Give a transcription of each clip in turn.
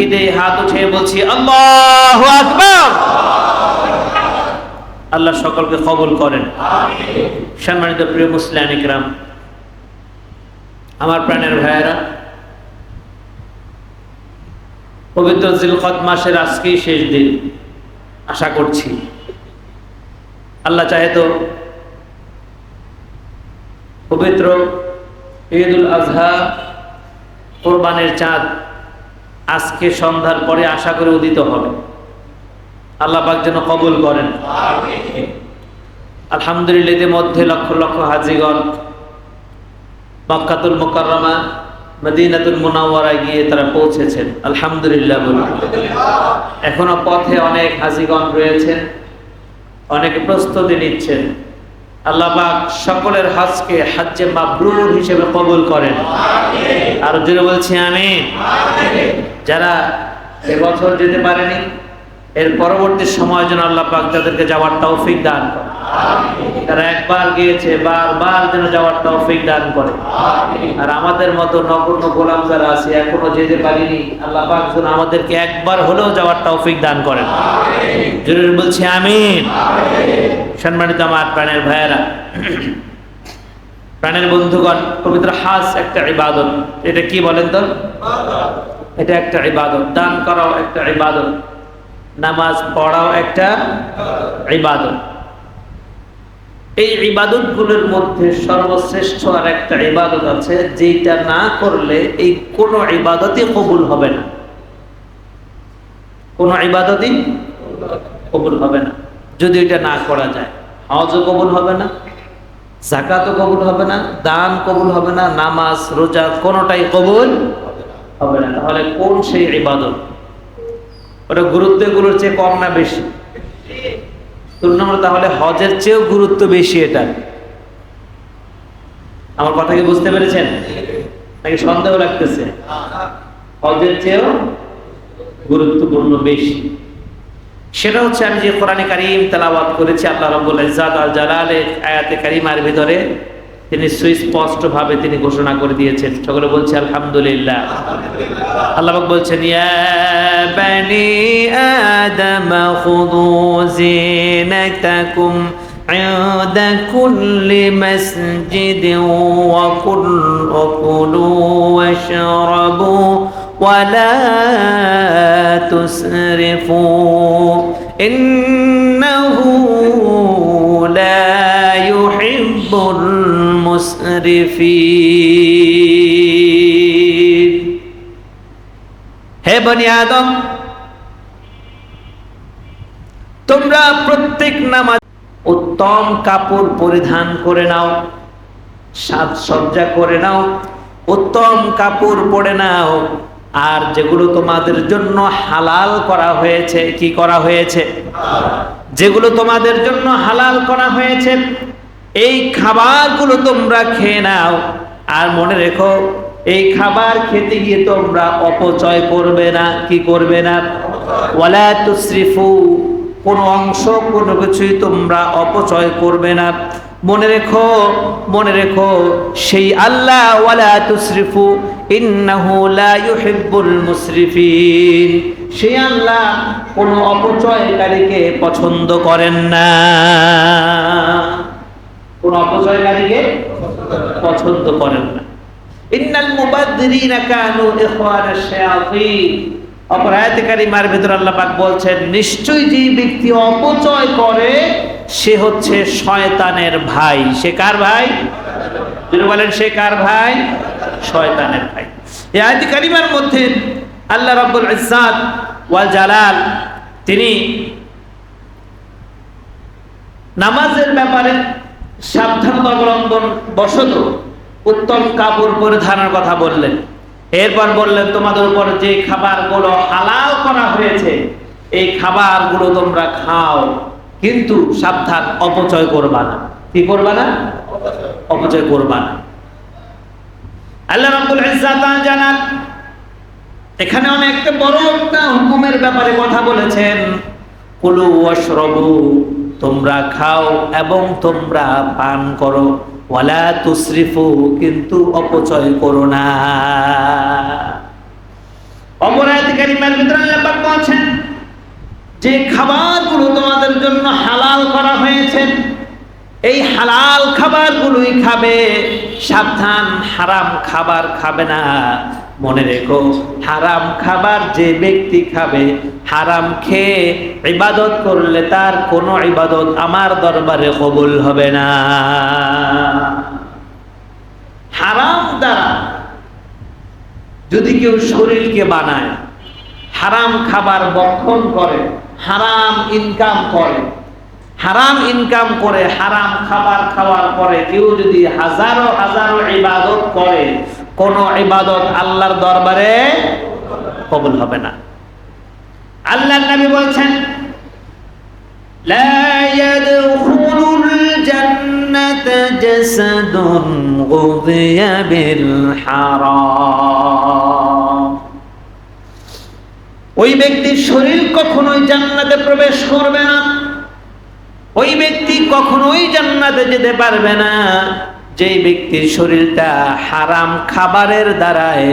সাক্ষী দিয়ে হাত উঠে বলছি আল্লাহু আকবার। আল্লাহ সকলকে কবুল করেন, আমিন। সম্মানিত প্রিয় মুসলিম ইকরাম, আমার প্রাণের ভাইয়েরা, পবিত্র জিলকদ মাসের আজকেই শেষ দিন। আশা করছি আল্লাহ চাহে তো পবিত্র ঈদুল আজহা, কোরবানের চাঁদ আজকে সন্ধ্যার পরে আশা করে উদিত হবে। আল্লাহ পাক যেন কবুল করেন, আমিন। আলহামদুলিল্লাহ, এর মধ্যে লক্ষ লক্ষ হাজীগণ মক্কাতুল মুকাররমা, মদিনাতুল মুনাওয়ারায় গিয়ে তারা পৌঁছেছেন। আলহামদুলিল্লাহ বলুন। এখনো পথে অনেক হাজীগণ রয়েছেন, অনেকে প্রস্তুতি নিচ্ছেন। আল্লাহ পাক সকলের হজকে হজ্জে মাবরুর হিসেবে কবুল করেন, আমিন। আর জোরে বলছি আমিন, আমিন। যারা এবছর যেতে পারেনি, এর পরবর্তী সময় যেন আল্লাহ পাক তাদেরকে যাওয়ার তৌফিক দান করেন, আমিন। তারা একবার গিয়েছে, বারবার যেন যাওয়ার তৌফিক দান করে, আমিন। আর আমাদের মতো নগণ্য গোলাম যারা আছে এখনো যেতে পারিনি, আল্লাহ পাক যেন আমাদেরকে একবার হলেও যাওয়ার তৌফিক দান করেন, আমিন। জোরে বলছি আমিন, আমিন। সম্মানিত আমার প্রাণের ভাইয়েরা, প্রাণের বন্ধুগণ, পবিত্র হজ একটা ইবাদত। এটা কি বলেন তো? এটা একটা ইবাদত। দান করাও একটা ইবাদত, নামাজ পড়াও একটা ইবাদত। এই ইবাদতগুলোর মধ্যে সর্বশ্রেষ্ঠ আর একটা ইবাদত আছে, যেটা না করলে এই কোন ইবাদতই কবুল হবে না। কোন ইবাদতই কবুল হবে না যদি এটা না করা যায়। হজও কবুল হবে না, যাকাতও কবুল হবে না, দান কবুল হবে না, নামাজ রোজা কোনটাই কবুল হবে না। তাহলে কোন সেই ইবাদত? ওটা গুরুত্বগুলোর চেয়ে কম না বেশি? তুলনামূলক তাহলে হজের চেয়েও গুরুত্ব বেশি এটা। আমার কথা কি বুঝতে পেরেছেন নাকি সন্দেহ লাগতেছে? হজের চেয়েও গুরুত্বপূর্ণ বেশি। সেটা হচ্ছে আমি যে কোরআনে কারীম তেলাওয়াত করেছি, আল্লাহ রাব্বুল ইজ্জাত আল জালালের আয়াতে কারীমার ভিতরে তিনি সুস্পষ্ট ভাবে তিনি ঘোষণা করে দিয়েছেন। সকলে বলছে আলহামদুলিল্লাহ। আল্লাহ পাক বলছেন, ইয়া বানি আদম খুযু যিনাতাকুম ইনদা কুল্লি মাসজিদিন ওয়া কুলু ওয়াশরাবু ওয়া লা তুসরিফু ইন্নাহু লা ইউহিব্বুল মুসরিফিন। হে বনি আদম, তোমরা প্রত্যেক নামাজ উত্তম কাপড় পরিধান করে নাও, সাজসজ্জা করে নাও, উত্তম কাপড় পরে নাও। আর যেগুলো তোমাদের জন্য হালাল করা হয়েছে, কি করা হয়েছে? যেগুলো তোমাদের জন্য হালাল করা হয়েছে, এই খাবারগুলো তোমরা খেয়ে নাও। আর মনে রেখো, এই খাবার খেতে গিয়ে তোমরা অপচয় করবে না। কি করবে না? ওয়ালা তুসরিফু, কোনো অংশ কোনো কিছুই তোমরা অপচয় করবে না। মনে রেখো, মনে রেখো, সেই আল্লাহ ওয়ালা তুসরিফু ইন্নাহু লা ইউহিব্বুল মুসরিফিন, সেই আল্লাহ কোনো অপচয়কারীকে পছন্দ করেন না। কোন অপচয়কারীকে পছন্দ করেন না। ইন্নাল মুবাদদিরিনা কানু ইখওয়ানাশ শায়াতিন। অপর আয়াতে কারিমার ভিতর আল্লাহ পাক বলছেন, নিশ্চয়ই যে ব্যক্তি অপচয় করে সে হচ্ছে শয়তানের ভাই। সে কার ভাই? যিনি বলেন সে কার ভাই? শয়তানের ভাই। এই আয়াতে কারিমার মধ্যে আল্লাহ রাব্বুল ইজ্জাত ওয়াল জালাল তিনি নামাজের ব্যাপারে সাবধানতা অবলম্বন বশত উত্তম কাপড় পরিধানের কথা বললেন। এরপর বললেন, তোমাদের উপর যে খাবারগুলো হালাল করা হয়েছে এই খাবারগুলো তোমরা খাও, কিন্তু সাবধান, অপচয় করবা না। কি করবা না? অপচয় করবা না। আল্লাহ রাব্বুল ইজ্জাত জানান এখানে অনেকটা বড় একটা হুকুমের ব্যাপারে কথা বলেছেন। কুলু ওয়াশরাবু, তোমরা খাও এবং তোমরা পান করো, ওয়ালা তুসরিফু, কিন্তু অপচয় করো না। অপর আয়াতে কারিমার ভিতরে আল্লাহ পাক বলেন যে খাবারগুলো তোমাদের জন্য হালাল করা হয়েছে এই হালাল খাবারগুলোই খাবে, সাবধান হারাম খাবার খাবে না। মনে রেখো, হারাম খাবার যে ব্যক্তি খাবে, হারাম খেয়ে ইবাদত করলে তার কোনো ইবাদত আমার দরবারে কবুল হবে না। হারাম দ্বারা যদি কেউ শরীরকে বানায়, হারাম খাবার ভক্ষণ করে, হারাম ইনকাম করে, হারাম ইনকাম করে হারাম খাবার খাওয়ার পরে কেউ যদি হাজারো হাজারো ইবাদত করে, কোন ইবাদত আল্লাহর দরবারে কবুল হবে না। আল্লাহর নবী বলেছেন লা ইয়াদখুলুল জান্নাতা জাসাদুন গুযিয়া বিল হারাম। ওই ব্যক্তির শরীর কখনোই জান্নাতে প্রবেশ করবে না, ওই ব্যক্তি কখনোই জান্নাতে যেতে পারবে না যেই ব্যক্তির শরীরটা হারাম খাবারের দ্বারায়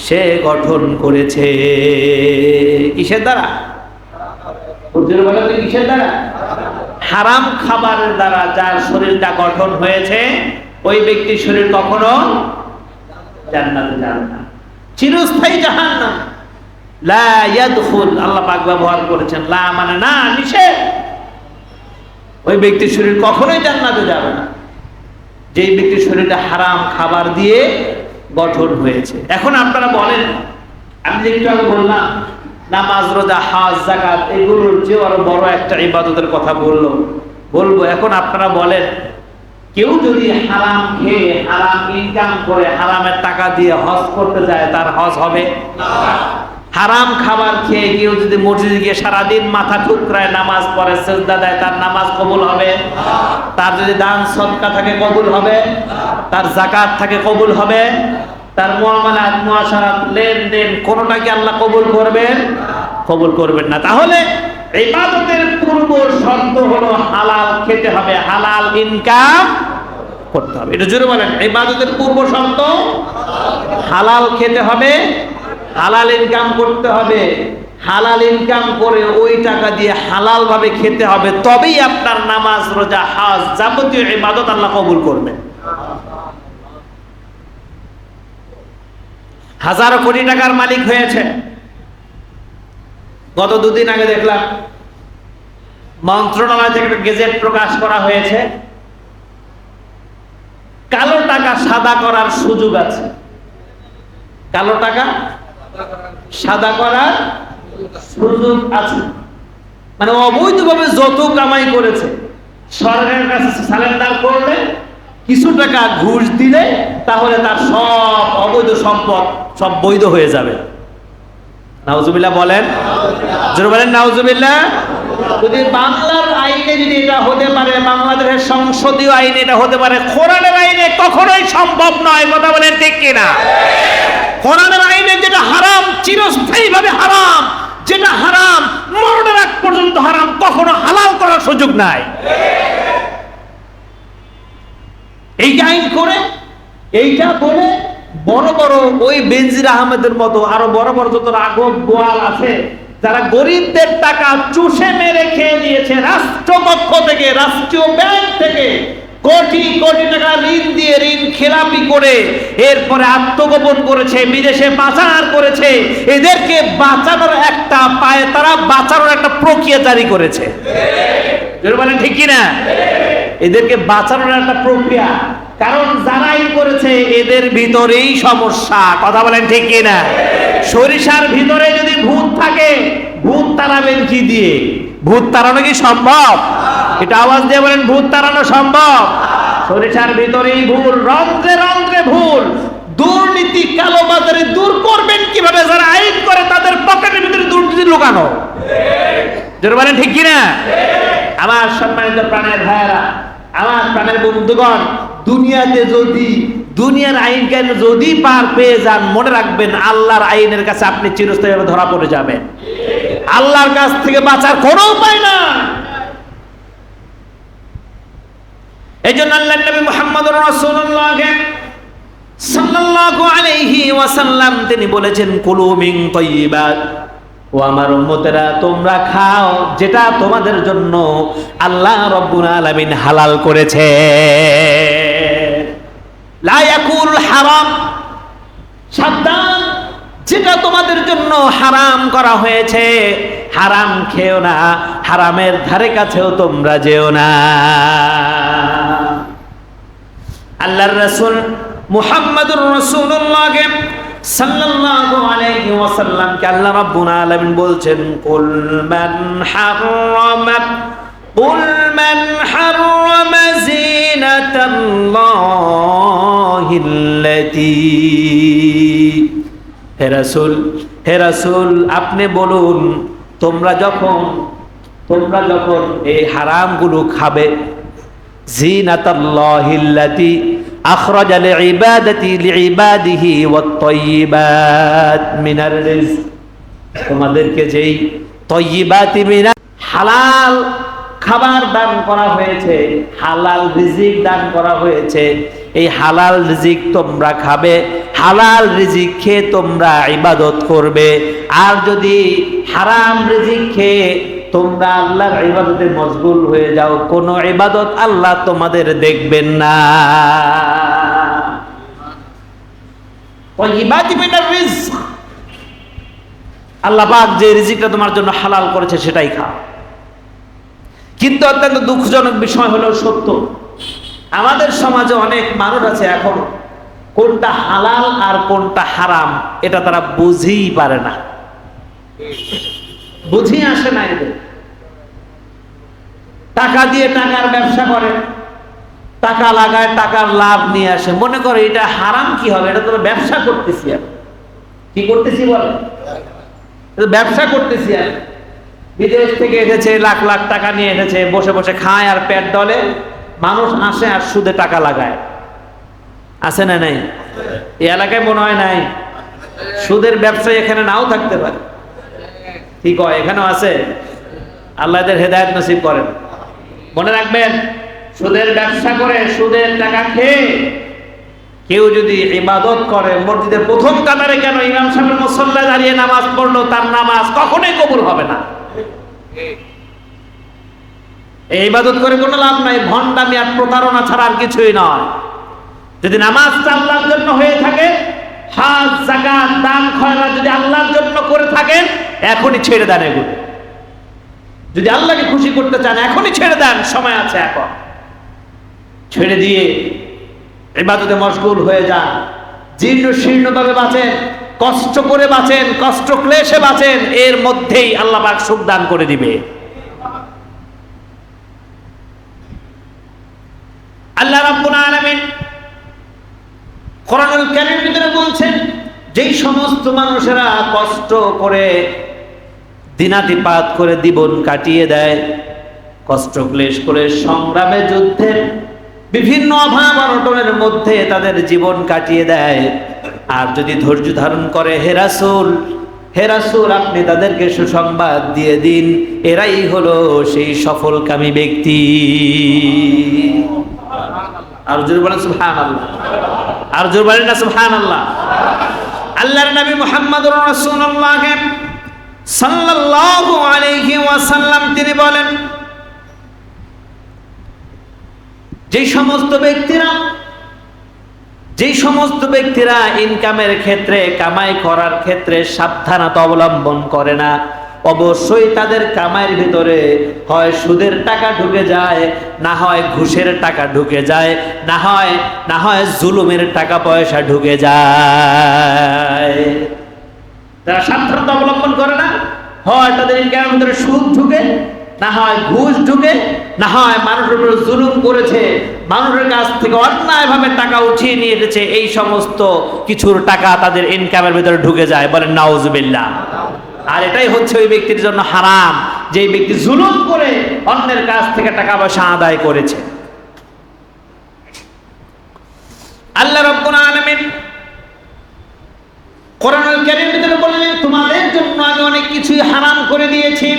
সে গঠন করেছে। কিসের দ্বারা? কিসের দ্বারা? হারাম খাবারের দ্বারা যার শরীরটা গঠন হয়েছে ওই ব্যক্তির শরীর কখনো জান্নাতে যাবে না, চিরস্থায়ী জাহান্নাম। লা ইয়াদখুল, আল্লাহ পাক ব্যবহার করেছেন লা মানে না, নিষেধ। ওই ব্যক্তির শরীর কখনোই জান্নাতে যাবে না যেই ব্যক্তির শরীরটা হারাম খাবার দিয়ে গঠন হয়েছে। এখন আপনারা বলেন, আমি যে একটু আগে বললাম নামাজ, রোজা, হজ, যাকাত এগুলোর চেয়ে আরো বড় একটা ইবাদতের কথা বলবো। এখন আপনারা বলেন, কেউ যদি হারাম খেয়ে হারাম ইনকাম করে হারামের টাকা দিয়ে হজ করতে যায় তার হজ হবে না। হারাম খাবার খেয়ে কেউ যদি মসজিদে গিয়ে সারাদিন মাথা ঠুকরায় নামাজ পড়ে, সিজদা দেয়, তার নামাজ কবুল হবে? তার যদি দান সদকা থাকে কবুল হবে? তার যাকাত থাকে কবুল হবে? তার মুআমালাত, মুআশারাত, লেনদেন কোনটা কি আল্লাহ কবুল করবেন? কবুল করবেন না। তাহলে ইবাদতের পূর্ব শর্ত হলো হালাল খেতে হবে, হালাল ইনকাম করতে হবে। এটা জোরে বলেন, ইবাদতের পূর্ব শর্ত হালাল খেতে হবে, হালাল ইনকাম করতে হবে। হালাল ইনকাম করে ওই টাকা দিয়ে হালাল ভাবে খেতে হবে, তবেই আপনার নামাজ, রোজা, হজ যাবতীয় ইবাদত আল্লাহ কবুল করবেন। হাজারো কোটি টাকার মালিক হয়েছে। গত দুদিন আগে দেখলাম মন্ত্রণালয় থেকে একটা গেজেট প্রকাশ করা হয়েছে, কালো টাকা সাদা করার সুযোগ আছে। কালো টাকা সাদা করার সুযোগ আছে, মানে অবৈধভাবে যত কামাই করেছে সরকারের কাছে সারেন্ডার করলে, কিছু টাকা ঘুষ দিলে, তাহলে তার সব অবৈধ সম্পদ সব বৈধ হয়ে যাবে। নাউজুবিল্লাহ বলেন, জোরে বলেন নাউজুবিল্লাহ। যদি বাংলার আইনে যদি এটা হতে পারে, বাংলাদেশের সংসদীয় আইনে এটা হতে পারে, কোরআনের আইনে কখনোই সম্ভব নয়। কথা বলেন ঠিক কিনা? কোরআনের আইনে যেটা হারাম চিরস্থায়ীভাবে হারাম, যেটা হারাম মরণের আগ পর্যন্ত হারাম, কখনো হালাল করার সুযোগ নাই। এই আইন করে এইটা বলে বড় বড় ওই বেনজির আহমেদের মতো আরো বড় বড় যত রাঘব বোয়াল আছে, যারা গরিবদের টাকা চুষে মেরে খেয়ে নিয়েছে, রাষ্ট্রপক্ষ থেকে, রাষ্ট্রীয় ব্যাংক থেকে কোটি কোটি টাকা ঋণ দিয়ে ঋণ খেলাপি করে এরপরে আত্মগোপন করেছে, বিদেশে পাচার করেছে, এদেরকে বাঁচানোর একটা পায় তারা বাঁচানোর একটা প্রক্রিয়া জারি করেছে। মানে ঠিক কিনা? এদেরকে বাঁচানোর একটা প্রক্রিয়া, কারণ যারাই করেছে এদের ভিতরেই সমস্যা। কথা বলেন ঠিক কিনা? সরিষার ভিতরে যদি ভূত থাকে, ভূত তাড়াবেন কি দিয়ে? ভূত তাড়ানো কি সম্ভব? এটা আওয়াজ দিয়ে বলেন, ভূত তাড়ানো সম্ভব? সরিষার ভিতরেই ভুল, রন্ধ্রে রন্ধ্রে ভুল। দুর্নীতি, কালোবাজারি দূর করবেন কিভাবে? যারা আইন করে তাদের পকেটের ভিতরে দুর্নীতি লুকানো। যারা বলেন ঠিক কিনা? আমার সম্মানিত প্রাণের ভাইয়েরা, আমার প্রাণের বন্ধুগণ, দুনিয়াতে যদি দুনিয়ার আইন জ্ঞান যদি পার পেয়ে যান, মনে রাখবেন আল্লাহর আইনের কাছে আপনি চিরস্থায়ীভাবে ধরা পড়ে যাবেন। আল্লাহর কাছ থেকে বাঁচার কোনো উপায় না। এই জন্য আল্লাহর নবী মুহাম্মদুর রাসূলুল্লাহকে সাল্লাল্লাহু আলাইহি ওয়াসাল্লাম তিনি বলেছেন কুলু মিন তাইয়্যিবাত, ও আমার উম্মতেরা তোমরা খাও যেটা তোমাদের জন্য আল্লাহ রাব্বুল আলামিন হালাল করেছে। লা ইয়াকুল হারাম, সাবধান, যেটা তোমাদের জন্য হারাম করা হয়েছে হারাম খেও না, হারামের ধারে কাছেও তোমরা যেও না। আল্লাহর রাসূল মুহাম্মদুর রাসূলুল্লাহ সাল্লাল্লাহু আলাইহি ওয়াসাল্লাম কে আল্লাহ রাব্বুল আলামিন বলছেন কুল মান হাররামা জিনাতাল্লাহিল্লাতী, হে রাসূল আপনি বলুন তোমরা যখন এই হারামগুলো খাবে, জিনাতাল্লাহিল্লাতী আখরাজা লিইবাদিহি ওয়াত-তাইয়্যিবাত মিনার রিজক, তোমাদেরকে যেই তাইয়্যিবাতি মিনার হালাল খাবার দান করা হয়েছে, হালাল রিজিক দান করা হয়েছে, এই হালাল রিজিক তোমরা খাবে, হালাল রিজিক খেয়ে তোমরা ইবাদত করবে। আর যদি হারাম রিজিক খেয়ে তোমরা আল্লাহর ইবাদতে মশগুল হয়ে যাও, কোনো ইবাদত আল্লাহ তোমাদের দেখবেন না। তাইয়্যিবাতি মিনার রিজক, আল্লাহ পাক যে রিজিকটা তোমার জন্য হালাল করেছে সেটাই খাও। কিন্তু অত্যন্ত দুঃখজনক বিষয় হলো সত্য, আমাদের সমাজে অনেক মানুষ আছে এখনো কোনটা হালাল আর কোনটা হারাম এটা তারা বুঝেই পারে না, বুঝেই আসে না। এদের টাকা দিয়ে টাকার ব্যবসা করে, টাকা লাগায়, টাকার লাভ নিয়ে আসে, মনে করে এটা হারাম কি হবে, এটা তো ব্যবসা করতেছি। আর কি করতেছি বলে, ব্যবসা করতেছি। আর বিদেশ থেকে এসেছে, লাখ লাখ টাকা নিয়ে এসেছে, বসে বসে খায় আর পেট ডলে। মানুষ আসে আর সুদে টাকা লাগায়, আছে না নাই? এই এলাকায় মনে হয় নাই, সুদের ব্যবসায়ী এখানে নাও থাকতে পারে, ঠিক হয়, এখানেও আছে। আল্লাহ এদের হেদায়েত নসিব করেন। মনে রাখবেন, সুদের ব্যবসা করে সুদের টাকা খেয়ে কেউ যদি ইবাদত করে, মসজিদের প্রথম কাতারে কেন ইমাম সাহেবের মুসল্লায় দাঁড়িয়ে নামাজ পড়লো, তার নামাজ কখনোই কবুল হবে না। এই ইবাদত করে কোনো লাভ নাই, ভণ্ডামি আর প্রতারণা ছাড়া আর কিছুই নয়। যদি নামাজটা আল্লাহর জন্য হয়ে থাকে, হজ যাকাত দান খয়রাত যদি আল্লাহর জন্য করে থাকেন, এখনই ছেড়ে দেন এগুলো। যদি আল্লাহকে খুশি করতে চান এখনই ছেড়ে দেন, সময় আছে এখন। ছেড়ে দিয়ে ইবাদতে মশগুল হয়ে যান, জীর্ণ শীর্ণভাবে বাঁচেন, কষ্ট করে বাঁচেন, কষ্ট ক্লেশে বাঁচেন, এর মধ্যেই আল্লাহ পাক সুখ দান করে দিবে। আল্লাহ রাব্বুল আলামিন কোরআনুল কারীমের ভিতরে বলছেন, যেই সমস্ত মানুষেরা কষ্ট করে দিনাতিপাত করে জীবন কাটিয়ে দেয়, কষ্ট ক্লেশ করে সংগ্রামে যুদ্ধে বিভিন্ন অভাব অনটনের মধ্যে তাদের জীবন কাটিয়ে দেয়, আর যদি ধৈর্য ধারণ করে, হে রাসূল আপনি তাদেরকে সুসংবাদ দিয়ে দিন, এরাই হলো সেই সফলকামী ব্যক্তি। আর জোরে বলেন সুবহানাল্লাহ, আর জোরে বলেন না সুবহানাল্লাহ। আল্লাহর নবী মুহাম্মদুর রাসূলুল্লাহ সাল্লাল্লাহু আলাইহি ওয়াসাল্লাম তিনি বলেন, যেই সমস্ত ব্যক্তিরা ইনকামের ক্ষেত্রে, কামাই করার ক্ষেত্রে সাবধানতা অবলম্বন করে না, অবশ্যই তাদের কামাইয়ের ভিতরে হয় সুদের টাকা ঢুকে যায়, না হয় ঘুষের টাকা ঢুকে যায়, না হয় জুলুমের টাকা পয়সা ঢুকে যায়। যারা সাবধানতা অবলম্বন করে না, হয় তাদের ইনকামের ভিতরে সুদ ঢুকে, না হয় ঘুষ ঢুকে, না হয় মানুষের উপর জুলুম করেছে, মানুষের কাছ থেকে অন্যায়ভাবে টাকা উঠিয়ে নিয়ে এসেছে, এই সমস্ত কিছুর টাকা তাদের ইনকামের ভিতরে ঢুকে যায়। বলেন নাউজুবিল্লাহ। আর এটাই হচ্ছে ওই ব্যক্তির জন্য হারাম, যে ব্যক্তি জুলুম করে অন্যের কাছ থেকে টাকা পয়সা আদায় করেছে। আল্লাহ রাব্বুল আলামিন কোরআনুল কারীমের ভিতরে বললেন, তোমাদের জন্য আমি অনেক কিছুই হারাম করে দিয়েছি।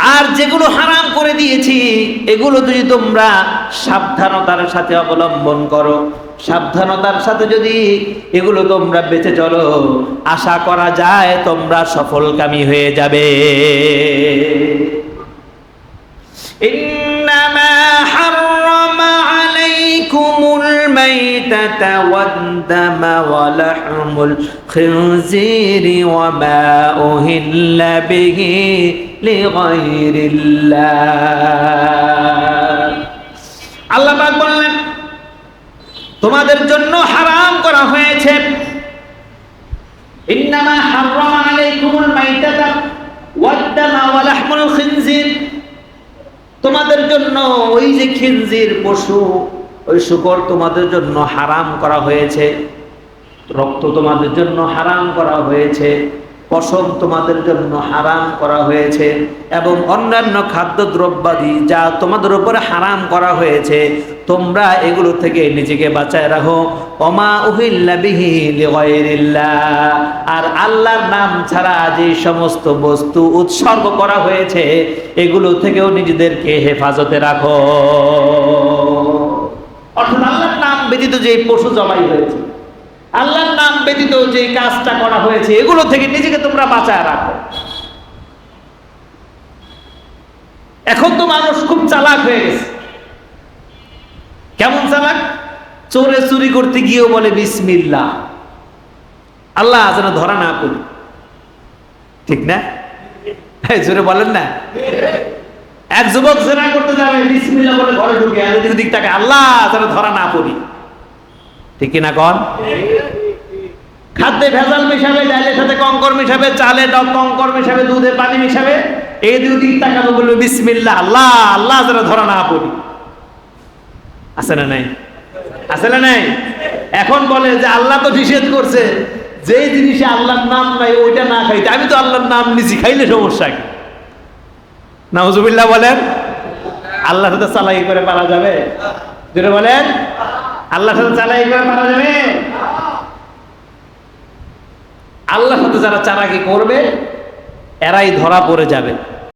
আর যেগুলো হারাম করে দিয়েছি এগুলো যদি তোমরা সাবধানতার সাথে অবলম্বন করো, সাবধানতার সাথে যদি এগুলো তোমরা বেঁচে চলো, আশা করা যায় তোমরা সফলকামী হয়ে যাবে। ইন্নামা হাররামা আলাইকুমুল মাইতাতা ওয়াদ-দামা ওয়া লাহমুল খিনজিরি ওয়া মা উহিল্লা বিহি লিগাইরিল্লাহ। আল্লাহ পাক বললেন তোমাদের জন্য হারাম করা হয়েছে, ইন্নামা হাররামা আলাইকুমুল মাইতাতা ওয়াদ-দামা ওয়া লাহমুল খিনজির, তোমাদের জন্য ওই যে খিনজির পশু, ওই শূকর তোমাদের জন্য হারাম করা হয়েছে, রক্ত তোমাদের জন্য হারাম করা হয়েছে, পশম তোমাদের জন্য হারাম করা হয়েছে, এবং অন্যান্য খাদ্যদ্রব্যাদি যা তোমাদের উপরে হারাম করা হয়েছে তোমরা এগুলো থেকে নিজেকে বাঁচায় রাখো। ওমা উহিল্লা বিহি লিগাইরিল্লাহ, আর আল্লাহর নাম ছাড়া যে সমস্ত বস্তু উৎসর্গ করা হয়েছে এগুলো থেকেও নিজেদেরকে হেফাজতে রাখো। অর্থাৎ আল্লাহর নাম ব্যতীত যে পশু জবাই হয়েছে, আল্লাহর নাম ব্যতীত যে কাজটা করা হয়েছে এগুলো থেকে নিজেকে তোমরা বাঁচায় রাখো। এখন তো মানুষ খুব চালাক হয়ে গেছে। কেমন চালাক? চোরে চুরি করতে গিয়েও বলে বিসমিল্লাহ, আল্লাহ যেন ধরা না করি। ঠিক না? জোরে বলেন না। এক যুবক জেনা করতে যাবে, বিসমিল্লাহ বলে ঘরে ঢুকে, আর এদিক তাকে আল্লাহ যেন ধরা না করি। ঠিক কিনা কন? খাদ্যে ভেজাল মিশাবে, ডালের সাথে কঙ্কর মিশাবে, চালে কঙ্কর মিশাবে, দুধে পানি মিশাবে, এই দুই দিক তাকাবে, বলবে বিসমিল্লাহ, আল্লাহ আল্লাহ যেন ধরা না পড়ি। আছে না নাই? আছে না নাই? এখন বলে যে আল্লাহ তো নিষেধ করছে, যে জিনিসে আল্লাহর নাম নাই ওইটা না খাইতে, আমি তো আল্লাহর নাম নিছি, খাইলে সমস্যা কি? নাউজুবিল্লাহ বলেন। আল্লাহর সাথে চালাকি করে পারা যাবে? যেটা বলেন, আল্লাহর সাথে চালাকি করে পারা যাবে? আল্লাহর সাথে যারা চালাকি করবে এরাই ধরা পড়ে যাবে।